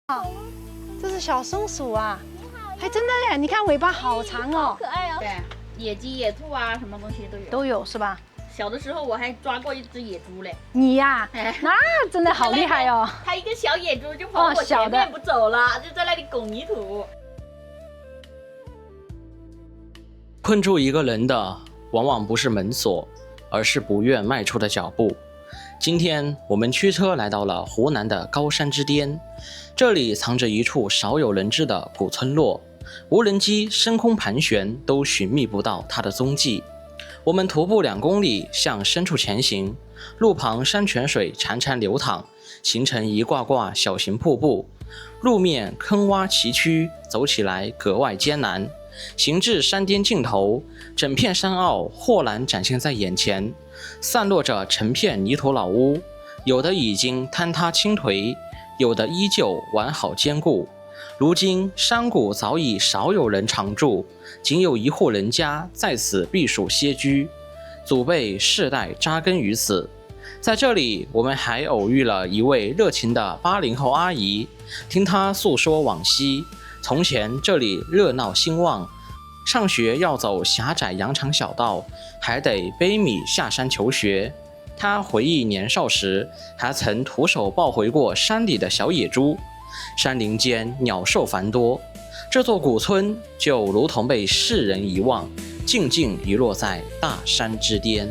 啊，這是小松鼠啊，還真的耶！你看尾巴好長哦，好可愛哦。对，野鸡、野兔啊，什麼東西都有。都有是吧？小的時候我還抓過一隻野豬嘞。你呀，那真的好厲害哦！它一個小野豬就跑我前面不走了，就在那裡拱泥土。困住一個人的，往往不是門鎖，而是不願邁出的腳步。今天我們驅車來到了湖南的高山之巔，這裡藏着一處少有人知的古村落，無人機升空盤旋都尋覓不到它的蹤跡。我們徒步2公里向深處前行，路旁山泉水潺潺流淌，形成一掛掛小型瀑布，路面坑洼崎嶇，走起來格外艱難。行至山巔盡頭，整片山坳豁然展現在眼前，散落着成片泥土老屋，有的已經坍塌傾頹，有的依舊完好堅固。如今山谷早已少有人常住，僅有一戶人家在此避暑歇居，祖輩世代扎根於此。在這裡，我們還偶遇了一位熱情的80後阿姨，聽她訴說往昔。從前這裡熱鬧興旺，上學要走狹窄羊腸小道，還得背米下山求學。他回憶年少時，還曾徒手抱回過山裡的小野豬。山林間鳥獸繁多，這座古村就如同被世人遺忘，靜靜遺落在大山之巔。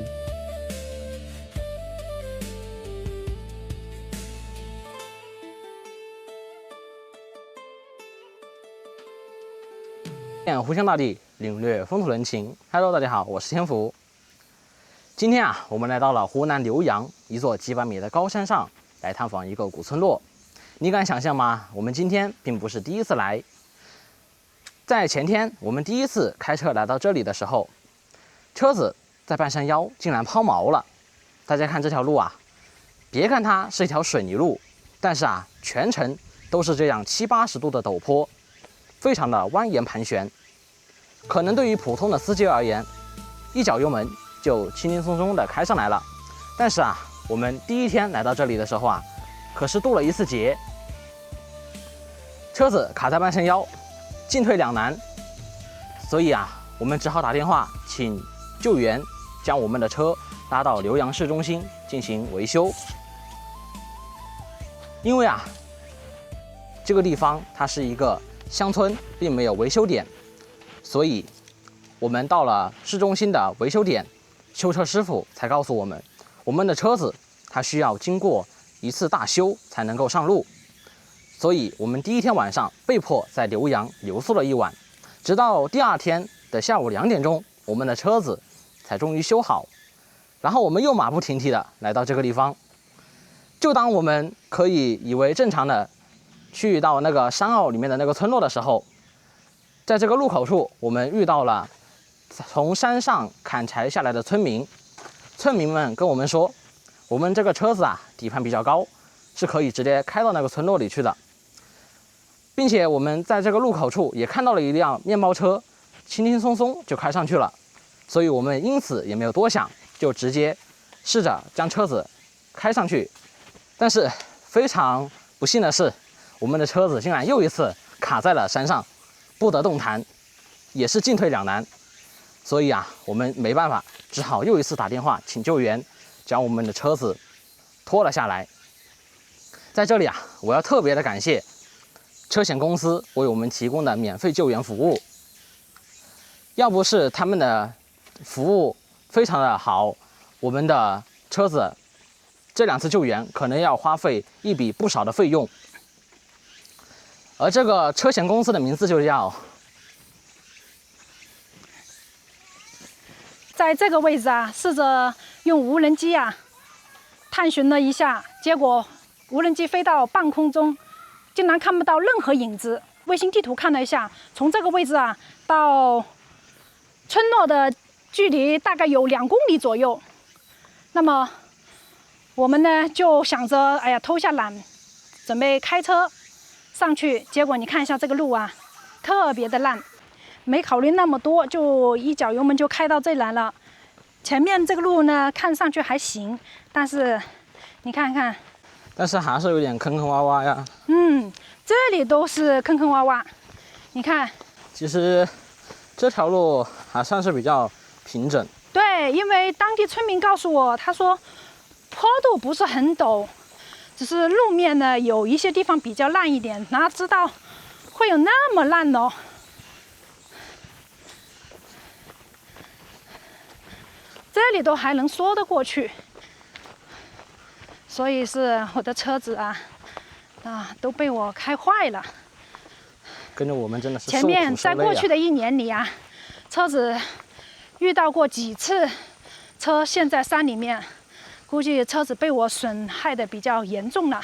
互相大地，領略風土人情。Hello， 大家好，我是天福。今天我們來到了湖南瀏陽一座幾百米的高山上，來探訪一個古村落。你敢想象嗎？我們今天並不是第一次來。在前天，我們第一次開車來到這裡的時候，車子在半山腰竟然拋錨了。大家看這條路啊，別看它是一條水泥路，但是全程都是這樣70、80度的陡坡，非常的蜿蜒盤旋。可能對於普通的司機而言，一腳油門就輕輕鬆鬆的開上來了。但是我們第一天來到這裡的時候可是渡了一次劫，車子卡在半山腰，進退兩難，所以我們只好打電話請救援，將我們的車拉到瀏陽市中心進行維修。因為這個地方它是一個鄉村，並沒有維修點，所以我們到了市中心的維修點，修車師傅才告訴我們，我們的車子它需要經過一次大修才能夠上路。所以我們第一天晚上被迫在瀏陽留宿了一晚，直到第二天的下午2點鐘，我們的車子才終於修好。然後我們又馬不停蹄的來到這個地方。就當我們可以以為正常的去到那個山坳裡面的那個村落的時候，在這個路口處，我們遇到了從山上砍柴下來的村民。村民們跟我們說，我們這個車子底盤比較高，是可以直接開到那個村落裡去的，並且我們在這個路口處也看到了一輛面包車，輕輕鬆鬆就開上去了。所以我們因此也沒有多想，就直接試着將車子開上去。但是非常不幸的是，我們的車子竟然又一次卡在了山上，不得動彈，也是进退兩難。所以我們沒辦法，只好又一次打電話請救援，將我們的車子拖了下來。在這裡我要特別的感謝車險公司為我們提供的免費救援服務。要不是他們的服務非常的好，我們的車子這2次救援可能要花費一筆不少的費用。而這個車險公司的名字就叫……在這個位置試着用無人機探尋了一下，結果無人機飛到半空中，竟然看不到任何影子。衛星地圖看了一下，從這個位置到村落的距離大概有2公里左右。那麼我們呢就想着，哎呀，偷下懶，準備開車上去。結果你看一下這個路特別的爛。沒考慮那麼多，就一腳油門就開到這來了。前面這個路呢，看上去還行，但是你看看，但是還是有點坑坑洼洼呀。這裡都是坑坑洼洼，你看。其實這條路還算是比較平整。对，因為當地村民告訴我，他說坡度不是很陡，只是路面呢有一些地方比較爛一點，哪知道會有那麼爛哦。這裡都還能說得過去，所以是我的車子啊都被我開壞了。跟着我們真的是前面在過去的1年裡啊，車子遇到過幾次車陷在山裡面，估計車子被我損害的比較嚴重了。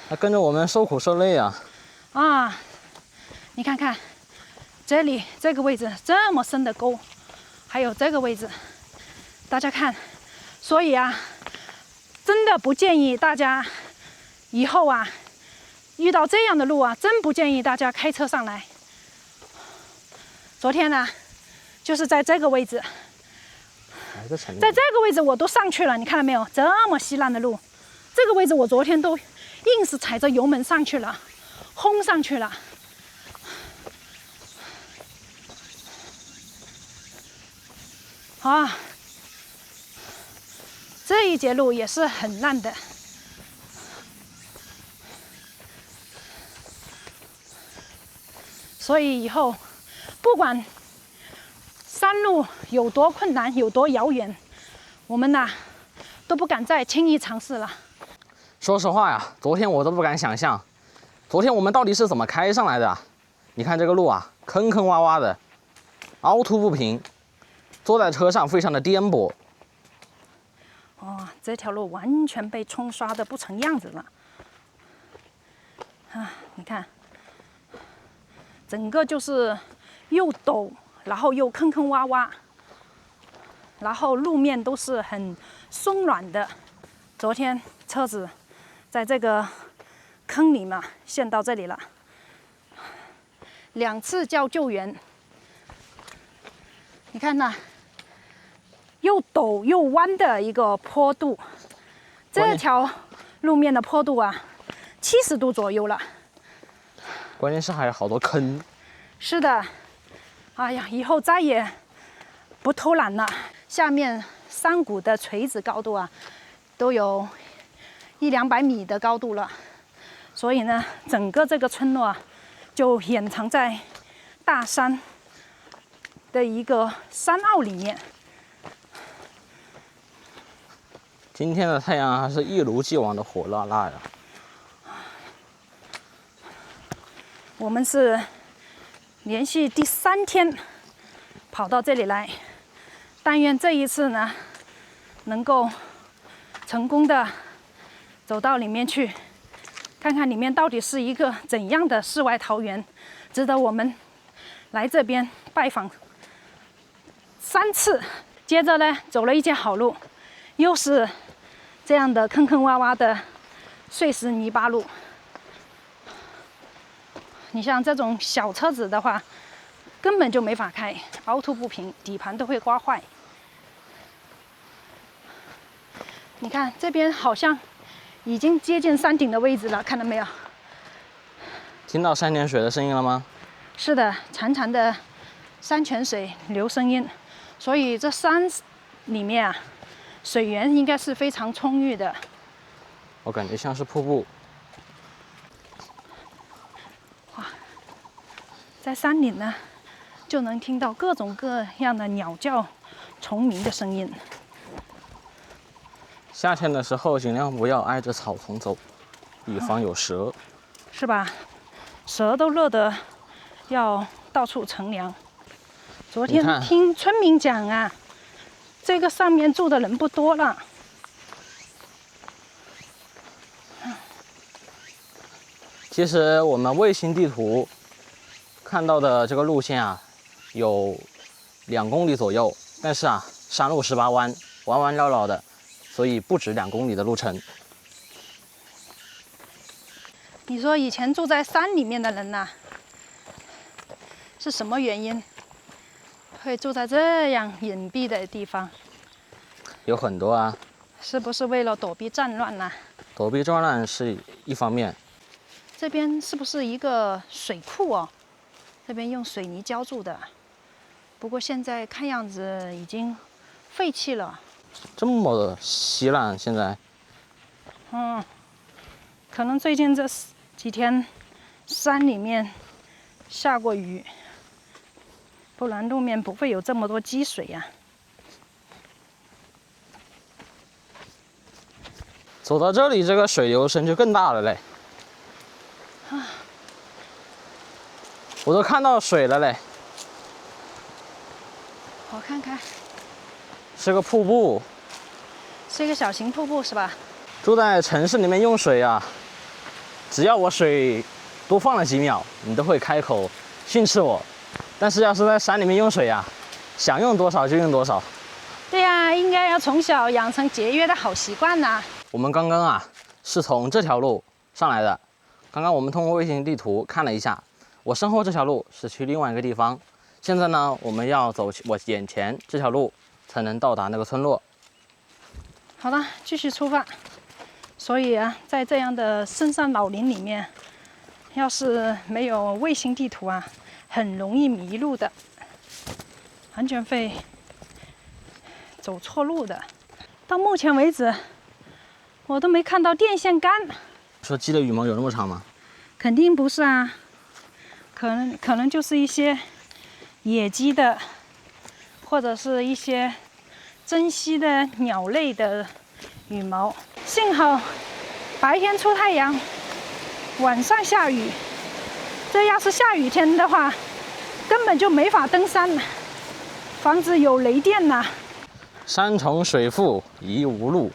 他跟着我們受苦受累啊！啊，你看看這裡這個位置這麼深的溝，還有這個位置。大家看，所以啊，真的不建議大家以後啊遇到這樣的路啊，真不建議大家開車上來。昨天呢，就是在這個位置，在這個位置我都上去了，你看到沒有？這麼稀爛的路，這個位置我昨天都硬是踩着油門上去了，轟上去了。啊！這一節路也是很爛的，所以以後不管山路有多困難，有多遙遠，我們吶都不敢再輕易嘗試了。說實話呀，昨天我都不敢想象，昨天我們到底是怎麼開上來的啊？你看這個路啊，坑坑洼洼的，凹凸不平，坐在車上非常的顛簸。哦，這條路完全被沖刷得不成樣子了。啊，你看，整個就是又陡，然後又坑坑洼洼，然後路面都是很鬆軟的。昨天車子在這個坑裡嘛，陷到這裡了，2次叫救援。你看那。又陡又彎的一個坡度，這條路面的坡度啊，70度左右了。關鍵是還有好多坑。是的，哎呀，以後再也不偷懶了。下面山谷的垂直高度啊，都有100-200米的高度了，所以呢，整個這個村落啊，就掩藏在大山的一個山坳裡面。今天的太陽還是一如既往的火辣辣呀！我們是連續第3天跑到這裡來，但願這一次呢，能夠成功的走到裡面去，看看裡面到底是一個怎樣的世外桃源，值得我們來這邊拜訪3次。接着呢，走了一截好路，又是這樣的坑坑洼洼的碎石泥巴路。你像這種小車子的話，根本就沒法開，凹凸不平，底盤都會刮壞。你看這邊好像已經接近山頂的位置了，看到沒有？聽到山泉水的聲音了嗎？是的，潺潺的山泉水流聲音，所以這山裡面啊，水源应該是非常充裕的。我感覺像是瀑布。哇，在山裡呢，就能聽到各種各樣的鳥叫、蟲鳴的聲音。夏天的時候盡量不要挨着草叢走，以防有蛇。是吧？蛇都熱得要到處乘涼。昨天聽村民講啊，這個上面住的人不多了。其實我們衛星地圖看到的這個路線啊，有2公里左右，但是啊，山路18彎，彎彎繞繞的，所以不止2公里的路程。你說以前住在山裡面的人吶，是什麼原因會住在這樣隱蔽的地方？有很多啊。是不是為了躲避戰亂吶？躲避戰亂是一方面，這邊是不是一個水庫哦？這邊用水泥浇筑的，不過現在看樣子已經廢棄了。這麼稀爛，現在。可能最近這幾天山裡面下過雨，不然路面不會有這麼多積水呀。走到這裡，這個水流聲就更大了嘞。我都看到水了嘞。我看看，是个瀑布，是一個小型瀑布是吧？住在城市裡面用水啊，只要我水多放了幾秒，你都會開口訓斥我。但是要是在山裡面用水啊，想用多少就用多少。對呀，應該要從小養成節約的好習慣吶。我們剛剛啊是從這條路上來的，剛剛我們通過衛星地圖看了一下，我身後這條路是去另外一個地方。現在呢，我們要走我眼前這條路才能到達那個村落。好了，繼續出發。所以啊，在這樣的深山老林裡面，要是沒有衛星地圖啊，很容易迷路的，完全會走錯路的。到目前為止，我都沒看到電線桿。說雞的羽毛有那麼長嗎？肯定不是啊，可能就是一些野雞的，或者是一些珍稀的鳥類的羽毛。幸好白天出太陽，晚上下雨。這要是下雨天的話，根本就沒法登山了，防止有雷電吶。山重水複疑無路，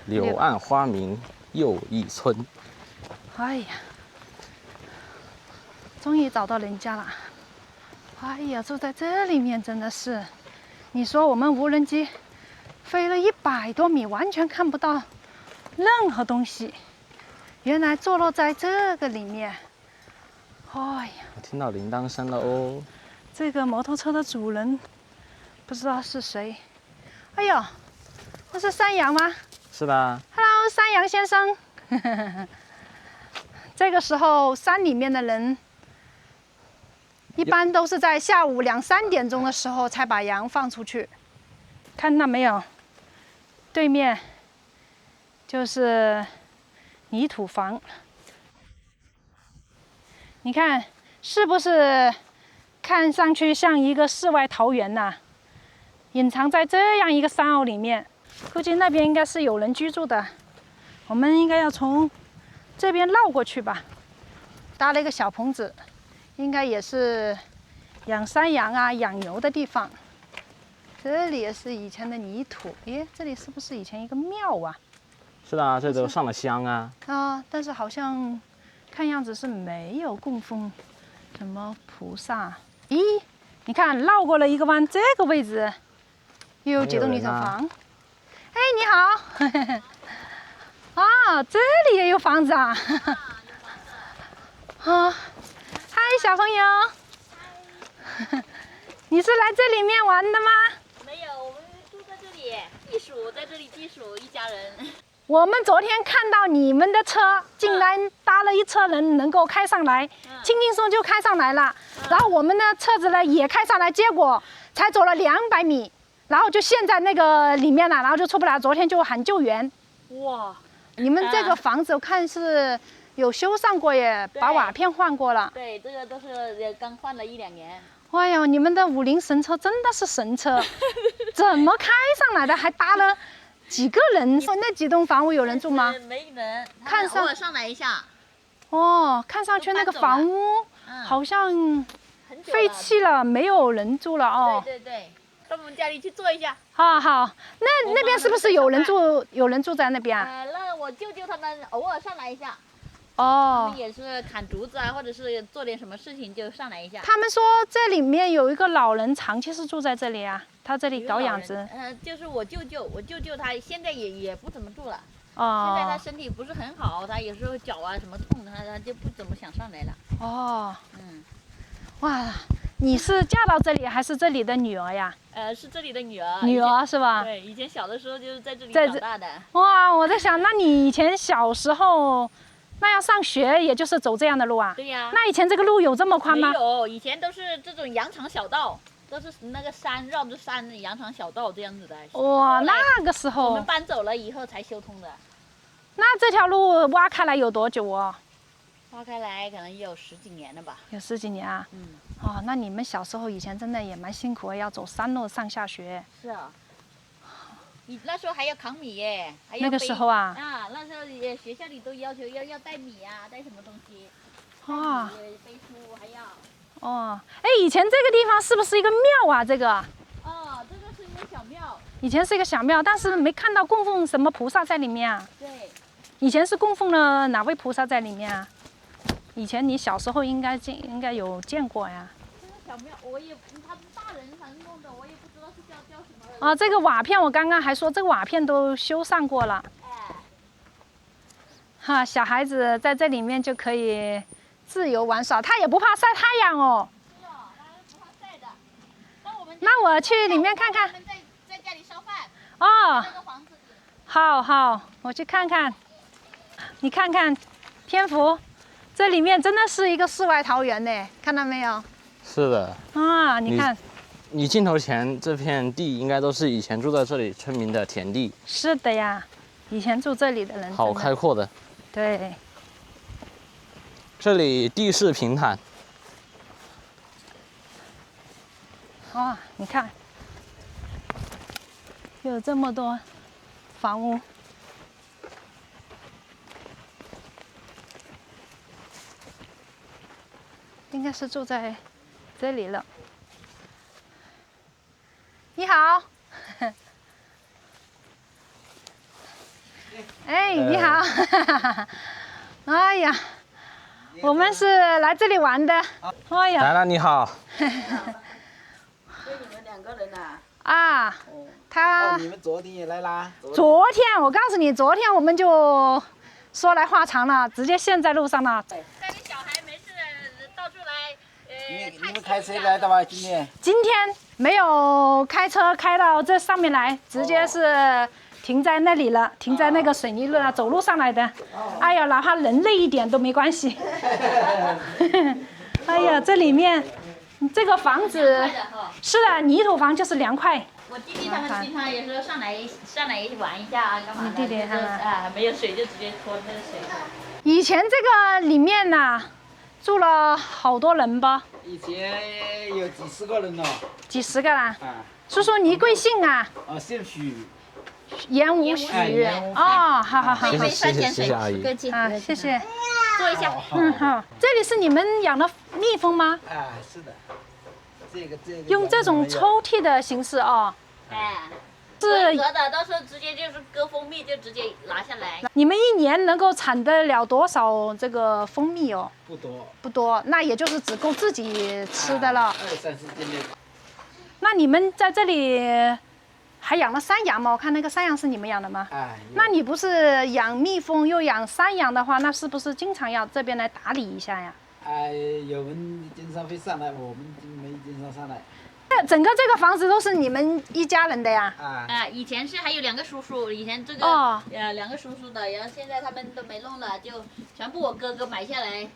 柳暗花明又一村。哎呀，終於找到人家了。哎呀，住在這裡面真的是，你說我們無人機飛了100多米，完全看不到任何東西，原來坐落在這個裡面。哎呀，我聽到鈴鐺聲了哦。這個摩托車的主人不知道是誰。哎呦，那是山羊嗎？是的。Hello， 山羊先生。這個時候山裡面的人一般都是在下午2、3點鐘的時候才把羊放出去。看到沒有？對面就是泥土房。你看是不是看上去像一個世外桃源吶？隱藏在這樣一個山坳裡面，估計那邊應該是有人居住的。我們應該要從這邊繞過去吧。搭了一個小棚子，應該也是養山羊啊、養牛的地方。這裡也是以前的泥土，誒，這裡是不是以前一個廟啊？是的，這都上了香啊。啊，但是好像看樣子是沒有供奉什麼菩薩。咦，你看繞過了一個彎，這個位置又有幾棟泥土房。哎，你好。啊，這裡也有房子啊。啊，嗨，小朋友。你是來這裡面玩的嗎？沒有，我們住在這裡避暑，在這裡避暑，一家人。我們昨天看到你們的車，竟然搭了一車人能夠開上來，輕輕鬆就開上來了。然後我們的車子呢也開上來，結果才走了200米，然後就陷在那個裡面了，然後就出不來。昨天就喊救援。哇，你們這個房子我看是有修繕過耶，把瓦片換過了。對，這個都是剛換了1、2年。哎呦，你們的50神車真的是神車，怎麼開上來的？還搭了幾個人？那幾棟房屋有人住嗎？沒人，看上偶爾上來一下。哦，看上去那個房屋好像廢棄了，沒有人住了哦。對對對，到我們家裡去坐一下。好好，那邊是不是有人住？有人住在那邊啊？那我舅舅他們偶爾上來一下。哦，他們也是砍竹子啊，或者是做點什麼事情就上來一下。他們說這裡面有一個老人長期是住在這裡啊，他這裡搞養殖。就是我舅舅他現在也不怎麼住了。哦。現在他身體不是很好，他有時候腳啊什麼痛，他就不怎麼想上來了。哦。嗯。哇，你是嫁到這裡還是這裡的女兒呀？是這裡的女兒。女兒是吧？對，以前小的時候就是在這裡長大的。哇，我在想，那你以前小時候，那要上學也就是走這樣的路啊？對呀。那以前這個路有這麼寬嗎？沒有，以前都是這種羊腸小道，都是那個山繞着山的羊腸小道這樣子的。哇，那個時候我們搬走了以後才修通的。那這條路挖開來有多久哦？挖開來可能也有10幾年了吧。有10幾年啊？嗯。哦，那你們小時候以前真的也蠻辛苦的，要走山路上下學。是啊。你那時候還要扛米耶，還要那個時候啊。啊，那時候也學校裡都要求要帶米啊，帶什麼東西。哇。背書還要。哦，哎，以前這個地方是不是一個廟啊？這個？哦，這個是一个小廟。以前是一個小廟，但是没看到供奉什麼菩薩在裡面啊。對。以前是供奉了哪位菩薩在裡面啊？以前你小時候應該有見過呀。這個小廟我也，他們大人反正弄的，我也不知道是叫什麼。啊，這個瓦片我剛剛還說，這個瓦片都修上過了。哎。哈，小孩子在這裡面就可以自由玩耍，他也不怕曬太陽哦。是哦，他不怕曬的。那我去裡面看看。他們在家裡燒飯。哦。這個房子裡。好，我去看看。你看看，天福，這裡面真的是一個世外桃源呢，看到沒有？是的。啊，你看。你鏡頭前這片地應該都是以前住在這裡村民的田地。是的呀，以前住這裡的人。好開闊的。對。這裡地勢平坦。哦，你看，有這麼多房屋。應該是住在這裡了。你好。哎，你好。哎呀，我們是來這裡玩的。哎呀。來了，你好。就你們2個人吶？啊，他。你們昨天也來啦？昨天，我告訴你，昨天我們就說來話長了，直接陷在路上了。帶着小孩沒事到處來，你們開車來的吧？今天沒有開車開到這上面來，直接是停在那裡了，停在那個水泥路上，走路上來的。哎呀，哪怕人累一點都沒關係。哎呀，這裡面這個房子是的，泥土房就是涼快。我弟弟他們經常也是上來玩一下啊，幹嘛的？你弟弟他們啊，沒有水就直接拖那個水。以前這個裡面吶，住了好多人吧？以前有幾十個人哦。幾十個啦？叔叔，你貴姓啊？姓許。嚴無許。哦，好。謝謝阿姨。啊，謝謝。坐一下。好。這裡是你們養的蜜蜂嗎？是的。這個。用這種抽屜的形式哦。哎。是。隔的，到時候直接就是割蜂蜜，就直接拿下來。你們一年能夠產得了多少這個蜂蜜哦？不多。不多，那也就是只夠自己吃的了。2、30斤的。那你們在這裡還養了山羊嗎？我看那個山羊是你們養的嗎？那你不是養蜜蜂又養山羊的話，那是不是經常要這邊來打理一下呀？有人經常會上來，我們沒經常上來。整個這個房子都是你們一家人的呀？以前是還有2個叔叔，以前這個2個叔叔的，然後現在他們都沒弄了，就全部我哥哥買下來。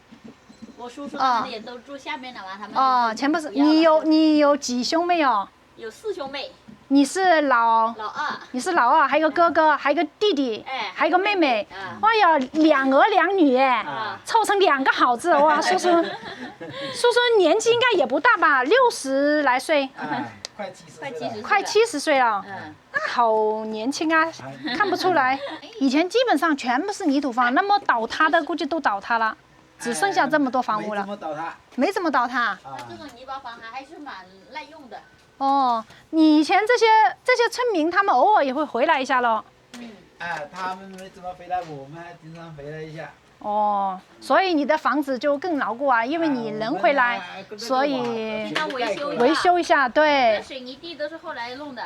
我叔叔他們也都住下面了嘛，他們。全部是。你有幾兄妹哦？有4兄妹。你是老二。你是老二，還有個哥哥，還有個弟弟，還有個妹妹。哎呀，2兒2女哎，湊成2個好字哇！叔叔年紀應該也不大吧，60來歲。快70歲了。那好年輕啊，看不出來。以前基本上全部是泥土房，那麼倒塌的估計都倒塌了。只剩下這麼多房屋了，沒怎麼倒塌。那這種泥巴房還是蠻耐用的。哦，你以前這些村民他們偶爾也會回來一下咯。他們沒怎麼回來，我們還經常回來一下。哦，所以你的房子就更牢固啊，因為你人回來，所以維修一下，對。水泥地都是後來弄的，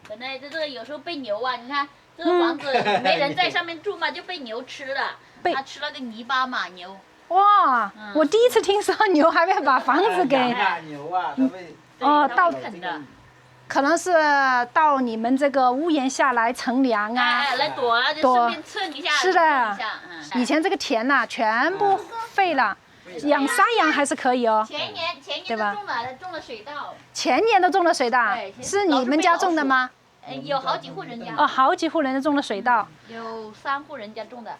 本來這個有時候被牛啊，你看這個房子沒人在上面住嘛，就被牛吃了。它吃了個泥巴嘛，牛。哇，我第一次聽說牛還會把房子給。牛啊，它會。哦，倒啃的。可能是到你们这个屋檐下来乘凉啊，来躲啊，就顺便蹭一下。是的，以前这个田呐，全部废了，养山羊还是可以哦。前年都种了水稻。前年都种了水稻，是你们家种的吗？有好几户人家。哦，好几户人都种了水稻。有3户人家种的。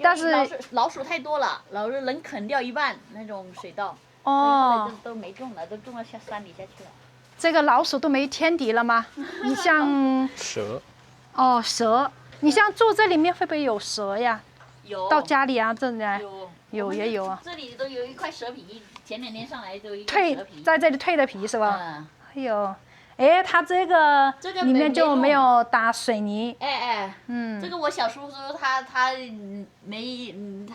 但是老鼠太多了，老是能啃掉一半那种水稻。哦。都没种了，都种到山底下去了。这个老鼠都没天敌了吗？你像蛇。哦，蛇，你像住这里面会不会有蛇呀？有。到家里啊，这里有也有啊。这里都有一块蛇皮，前2年上来就一块蛇皮。在这里蜕的皮是吧？嗯。哎呦，哎，它这个里面就没有打水泥。这个我小叔叔他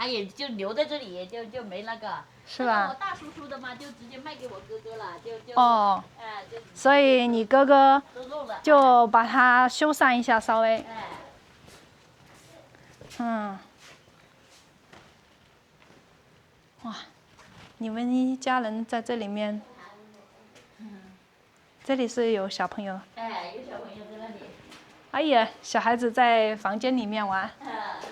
也就留在这里，就没那个。是吧？我大叔叔的嘛，就直接卖给我哥哥了，哦。所以你哥哥就把它修缮一下，稍微。哇，你们一家人在这里面。这里是有小朋友。有小朋友在那里。哎呀，小孩子在房间里面玩。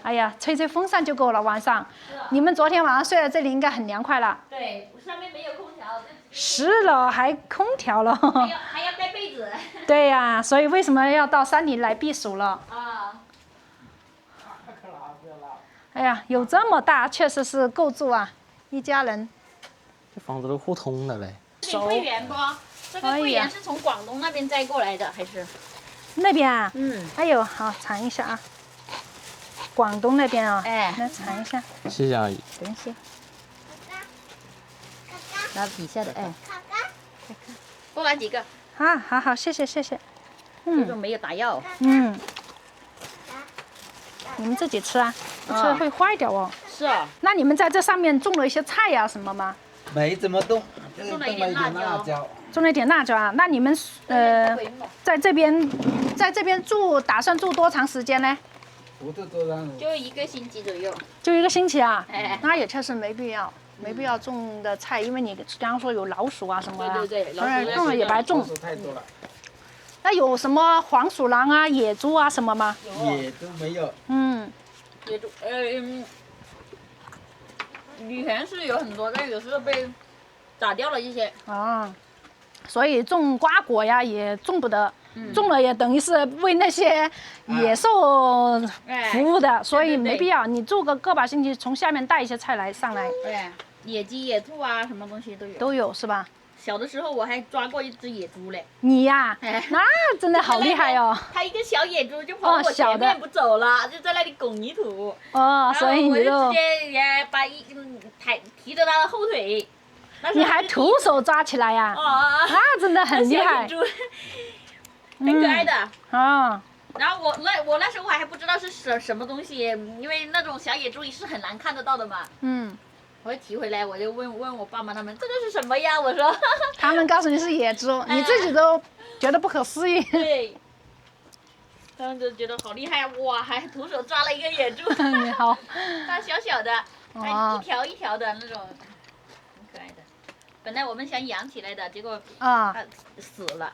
哎呀，吹吹风扇就够了，晚上。你们昨天晚上睡在这里应该很凉快了。对，上面没有空调。是了，还空調了。還要蓋被子。對呀，所以為什麼要到山裡來避暑了？哎呀，有這麼大，確實是夠住啊，一家人。這房子都互通的嘞。桂圓不？這個桂圓是從廣東那邊摘過來的，還是？那邊啊？哎呦，好，嘗一下啊。廣東那邊啊，來嘗一下。謝謝阿姨。等一下。拿底下的，多拿幾個。好，謝謝。這種沒有打藥。你們自己吃啊，不吃會壞掉哦。是啊。那你們在這上面種了一些菜呀，什麼嗎？沒怎麼動，種了一點辣椒。種了一點辣椒啊？那你們在這邊住，打算住多長時間呢？就1個星期左右。就1個星期啊？那也確實沒必要種的菜，因為你剛剛說有老鼠啊什麼的。對，老鼠種了也白種。老鼠太多了。那有什麼黃鼠狼啊、野豬啊什麼嗎？野豬沒有。野豬，以前是有很多，但有時候被打掉了一些。所以種瓜果呀也種不得，種了也等於是為那些野獸服務的，所以沒必要。你住個把星期，從下面帶一些菜來上來。野雞、野兔啊，什麼東西都有。都有是吧？小的時候我還抓過一隻野豬嘞。你呀？那真的好厲害哦！它一個小野豬就跑我前面不走了，就在那裡拱泥土。所以你就直接把提着它的後腿。你還徒手抓起來呀？真的很厲害。很可愛的。然後我那時候還不知道是什麼東西，因為那種小野豬是很難看得到的嘛。我提回來，我就問我爸媽他們，這個是什麼呀？我說。他們告訴你是野豬，你自己都覺得不可思議。對。他們就覺得好厲害，哇，還徒手抓了一個野豬。你好。它小小的，還一條一條的那種，很可愛的。本來我們想養起來的，結果它死了，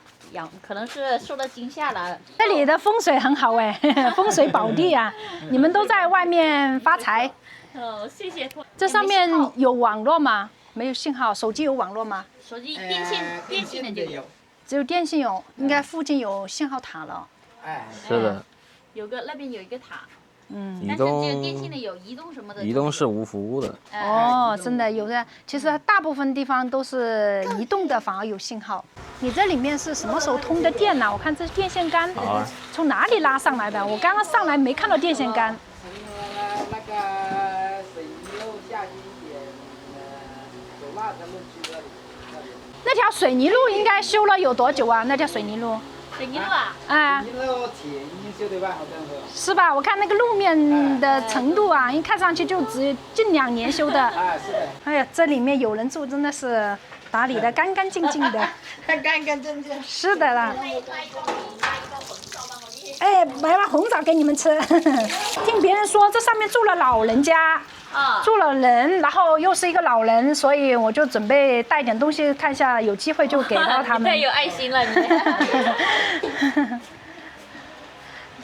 可能是受到驚嚇了。這裡的風水很好哎，風水寶地啊！你們都在外面發財。謝謝。這上面有網絡嗎？沒有信號，手機有網絡嗎？手機電信的就有。只有電信有，應該附近有信號塔了。是的。那邊有一個塔。移動。但是電信的有移動什麼的。移動是無服務的。真的有的。其實大部分地方都是移動的，反而有信號。你這裡面是什麼時候通的電呢？我看這是電線桿，從哪裡拉上來的？我剛剛上來沒看到電線桿。那個水泥路下去一點，走那條路去那裡。那條水泥路應該修了有多久啊？那條水泥路？水泥路啊？水泥路前已經修得吧，好像是。是吧？我看那個路面的程度啊，一看上去就只近2年修的。是的。哎呀，這裡面有人住，真的是打理得乾乾淨淨的。乾乾淨淨。是的啦。哎，買把紅棗給你們吃。聽別人說這上面住了老人家，住了人，然後又是一個老人，所以我就準備帶點東西，看一下有機會就給到他們。太有愛心了你。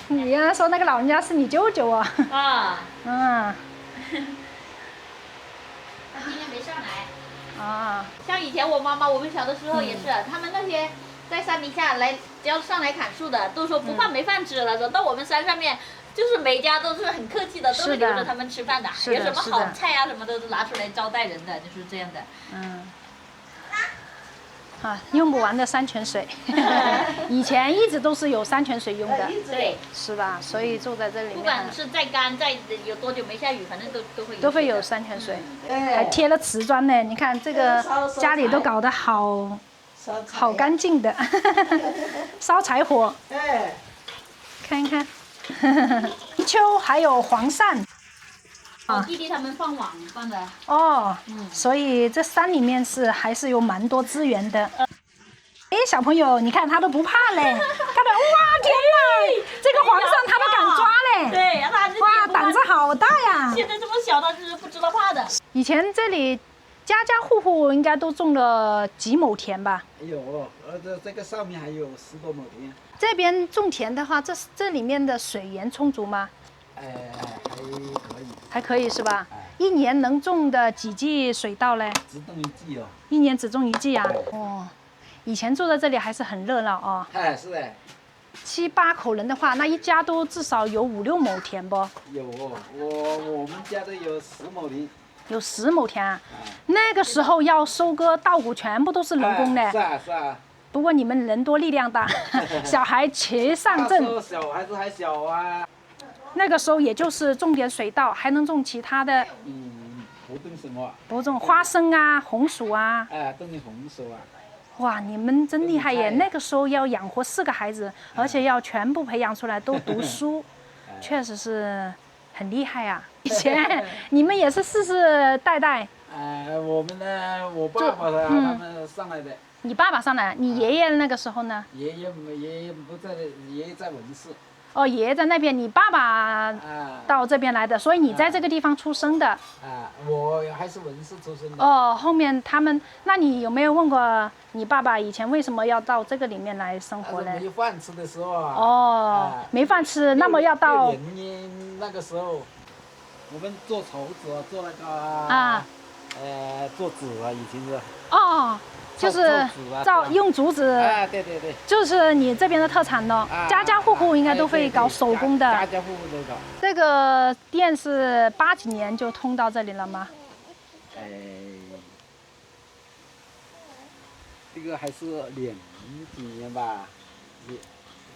你呀，說那個老人家是你舅舅啊？啊。嗯。他今天沒上來。啊。像以前我媽媽，我們小的時候也是，他們那些在山底下來要上來砍樹的，都說不怕沒飯吃了，到我們山上面。就是每家都是很客氣的，都是留着他們吃飯的，有什么好菜啊什么的都拿出來招待人的，就是這樣的。嗯。啊，用不完的山泉水，以前一直都是有山泉水用的，對，是吧？所以住在這裡面。不管是再乾再有多久沒下雨，反正都會有山泉水，還貼了瓷磚呢。你看這個家裡都搞得好乾淨的，燒柴火。看一看。泥鰍還有黃鱔，我弟弟他們放網放的。哦，所以這山裡面還是有蠻多資源的。哎，小朋友，你看他都不怕嘞，看到哇天哪，這個黃鱔他都敢抓嘞，對，哇膽子好大呀！現在這麼小，他就是不知道怕的。以前這裡家家戶戶應該都種了幾畝田吧？有，這個上面還有10多畝田。這邊種田的話，這裡面的水源充足嗎？還可以。還可以是吧？一年能種的幾季水稻嘞？只種一季哦。一年只種一季啊？哦，以前住在這裡還是很熱鬧哦。哎，是的。7、8口人的話，那一家都至少有5、6畝田不？有，我們家都有10畝田。有10畝田啊？那個時候要收割稻谷，全部都是人工的。是啊，是啊。不過你們人多力量大，小孩齊上陣。那時候小孩子還小啊。那個時候也就是種點水稻，還能種其他的。不種什麼？不種花生啊，紅薯啊。哎，種點紅薯啊。哇，你們真厲害耶！那個時候要養活4個孩子，而且要全部培養出來都讀書，確實是很厲害啊。以前你們也是世世代代。我們呢，我爸爸他們上來的。你爸爸上來，你爺爺那個時候呢？爺爺不在，爺爺在文氏。哦，爺爺在那邊，你爸爸到這邊來的，所以你在這個地方出生的。我還是文氏出生的。哦，後面他們，那你有沒有問過你爸爸以前為什麼要到這個裡面來生活呢？沒飯吃的時候啊。哦，沒飯吃，那麼要到。那個時候，我們做綢子，做那個做紙啊，以前是。哦。就是用竹子，对，就是你這邊的特產咯。家家戶戶應該都會搞手工的。家家戶戶都搞。這個店是80幾年就通到這裡了嗎？這個還是20幾年吧，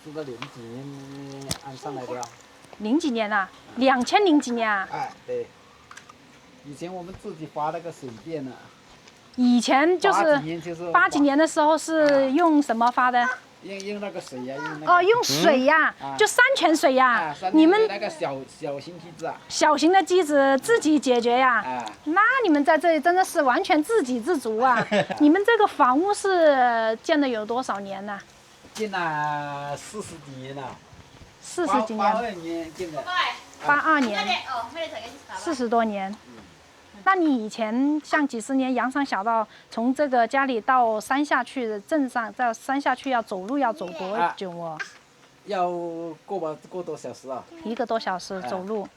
是到20幾年安上來的。0幾年啊？2000幾年啊？對。以前我們自己發那個水電呢。以前就是80幾年的時候是用什麼發的？用那個水呀，用水呀，就山泉水呀。你們那個小型機子啊。小型的機子自己解決呀？那你們在這裡真的是完全自給自足啊！你們這個房屋是建了有多少年呢？建了40幾年了。40幾年。82年建的。82年。40多年。那你以前像幾十年洋山小道，從這個家裡到山下去的鎮上，到山下去要走路要走多久哦？要個多小時啊。1個多小時走路。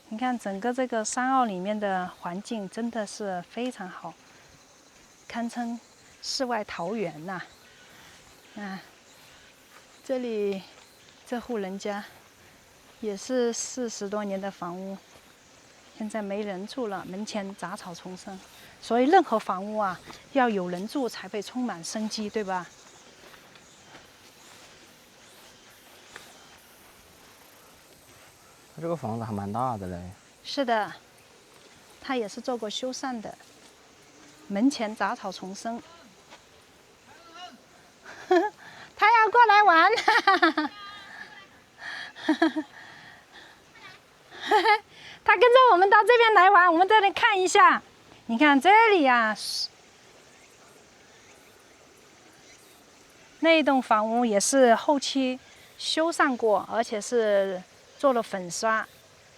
你看整個這個山坳裡面的環境真的是非常好，堪稱世外桃源吶。這裡這戶人家也是40多年的房屋。現在沒人住了，門前雜草叢生，所以任何房屋啊，要有人住才會充滿生機，對吧？這個房子還蠻大的嘞。是的，他也是做過修繕的。門前雜草叢生，他要過來玩，他跟着我們到這邊來玩，我們這裡看一下。你看這裡呀，那棟房屋也是後期修繕過，而且是做了粉刷，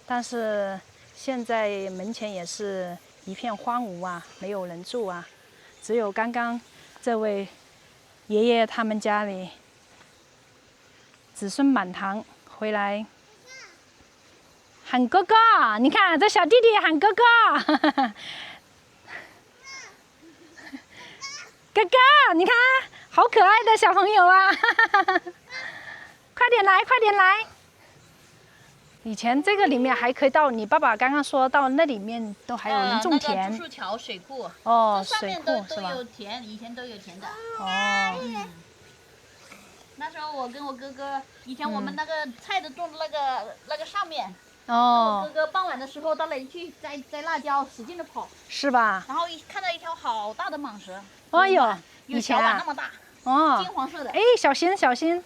但是現在門前也是一片荒蕪啊，沒有人住啊，只有剛剛這位爺爺他們家裡子孫滿堂回來喊哥哥，你看這小弟弟喊哥哥，哥哥，你看好可愛的小朋友啊，快點來，快點來。以前這個裡面還可以到，你爸爸剛剛說到那裡面都還有人種田。那個竹樹橋水庫。哦，上面都是吧？有田，以前都有田的。哦。那時候我跟我哥哥，以前我们那个菜都种的那个上面。哦。我哥哥傍晚的時候到那裡去摘辣椒，使勁的跑。是吧？然後看到一條好大的蟒蛇。哎呦，有小碗那麼大。哦。金黃色的。哎，小心小心。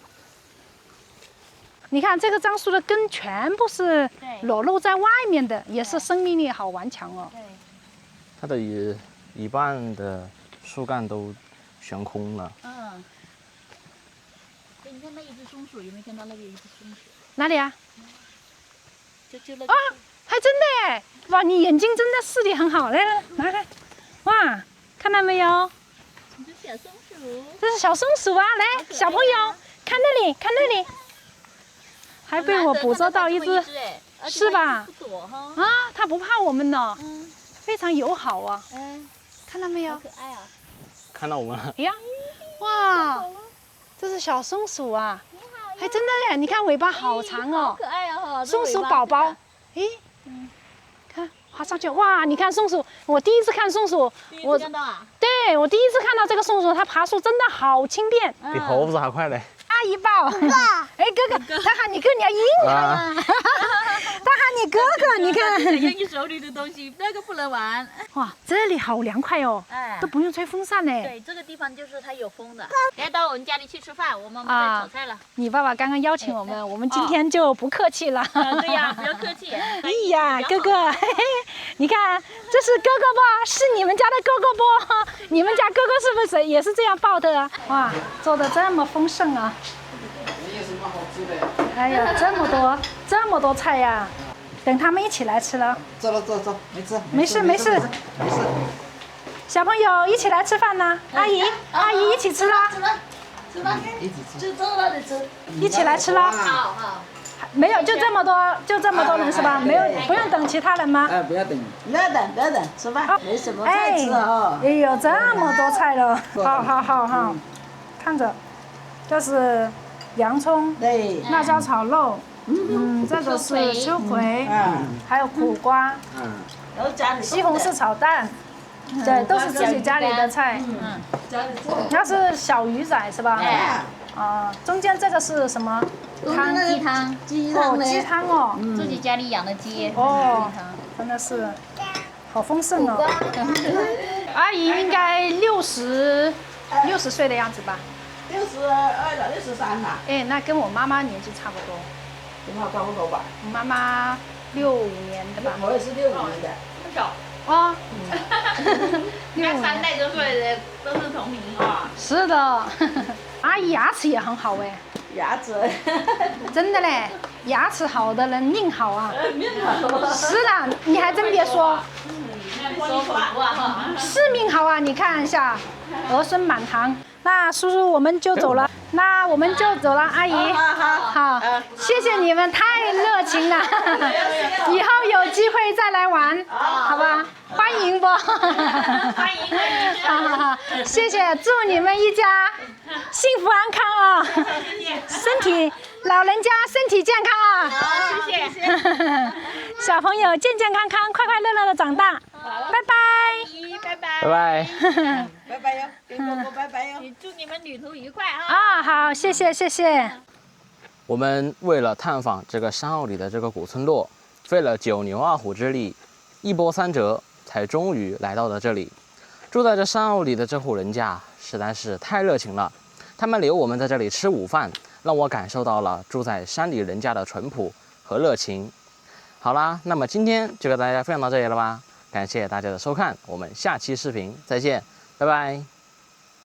你看這個樟樹的根全部是裸露在外面的，也是生命力好頑強哦。對，它的一半的樹幹都懸空了。嗯。你看那一隻松鼠，有沒有看到那個一隻松鼠？哪裡啊？就那個。啊，還真的哎！哇，你眼睛真的視力很好，來來拿來。哇，看到沒有？這是小松鼠。這是小松鼠啊！來，小朋友，看那裡，看那裡。還被我捕捉到一隻，是吧？啊，它不怕我們呢，非常友好啊。看到沒有？好可愛啊！看到我們了。哎呀，哇，這是小松鼠啊！還真的耶！你看尾巴好長哦，好可愛啊！松鼠寶寶，哎，看滑上去，哇！你看松鼠，我第一次看松鼠，我對我第一次看到這個松鼠，它爬樹真的好輕便，比猴子還快嘞。阿姨抱，哎哥哥，他喊你哥，你要應他，他喊你哥哥，你看。用你手裡的東西，那個不能玩。哇，這裡好涼快哦，都不用吹風扇嘞。對，這個地方就是它有風的。來到我們家裡去吃飯，我們在炒菜了。你爸爸剛剛邀請我們，我們今天就不客氣了。對呀，不要客氣。哎呀，哥哥，嘿嘿，你看，這是哥哥不？是你們家的哥哥不？你們家哥哥是不是也是這樣抱的啊？哇，做的這麼豐盛啊！有什麼好吃的？哎呀，這麼多菜呀！等他們一起來吃了。走了，走，沒事。沒事沒事。小朋友一起來吃飯呢，阿姨一起吃啦。吃吧，一起吃。就這麼的吃。一起來吃啦。好。沒有，就這麼多人是吧？沒有，不用等其他人嗎？哎，不要等。不要等，吃吧，沒什麼菜吃哦。哎呦，這麼多菜了，好，看着，這是洋蔥，對，辣椒炒肉，這個是秋葵，還有苦瓜，然後家裡西紅柿炒蛋，對，都是自己家裡的菜。那是小魚仔是吧？啊，中間這個是什麼？雞湯。雞湯哦，自己家裡養的雞。哦，真的是好豐盛哦。阿姨應該60歲的樣子吧？62了，63了。哎，那跟我媽媽年紀差不多。跟我差不多吧。我媽媽65年的吧？我也是65年的。很少。哦。那3代都是同齡啊。是的。阿姨牙齒也很好哎。牙齒。真的嘞，牙齒好的人命好啊。命好。是的，你還真別說。是命好啊！你看一下，兒孫滿堂。那叔叔我們就走了，阿姨。好，謝謝你們，太熱情了。以後有機會再來玩，好吧？歡迎不？歡迎。好，謝謝，祝你們一家幸福安康啊！老人家身體健康啊！好，謝謝。小朋友健健康康、快快樂樂的長大。拜拜。拜拜。拜拜。拜拜喲，跟哥哥拜拜喲。祝你們旅途愉快啊！啊，好，謝謝。我們為了探訪這個山坳裡的這個古村落，費了9牛2虎之力，一波三折，才終於來到了這裡。住在這山坳裡的這戶人家實在是太熱情了，他們留我們在這裡吃午飯，讓我感受到了住在山裡人家的淳樸和熱情。好啦，那麼今天就跟大家分享到這裡了吧，感謝大家的收看，我們下期視頻再見，拜拜。